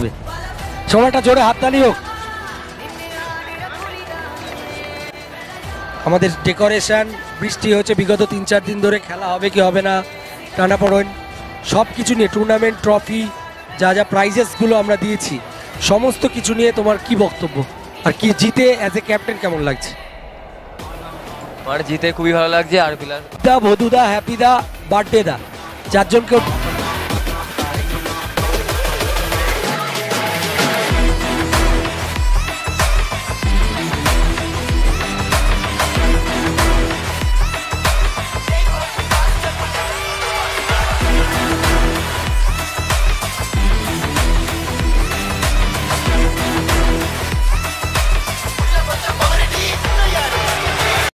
হবে। সবাইটা জোরে হাততালি হোক। আমাদের ডেকোরেশন, বৃষ্টি হচ্ছে বিগত 3-4 দিন ধরে, খেলা হবে কি হবে না, টানাপড়েন সব কিছু নিয়ে, টুর্নামেন্ট, ট্রফি, যা যা প্রাইজেসগুলো আমরা দিয়েছি, সমস্ত কিছু নিয়ে তোমার কি বক্তব্য? আর কি জিতে অ্যাজ এ ক্যাপ্টেন কেমন লাগছে? আমার জিতে খুবই ভালো লাগছে। আর প্লাস দা, ভদুদা, হ্যাপি দা, বার্থডে দা, চারজনকে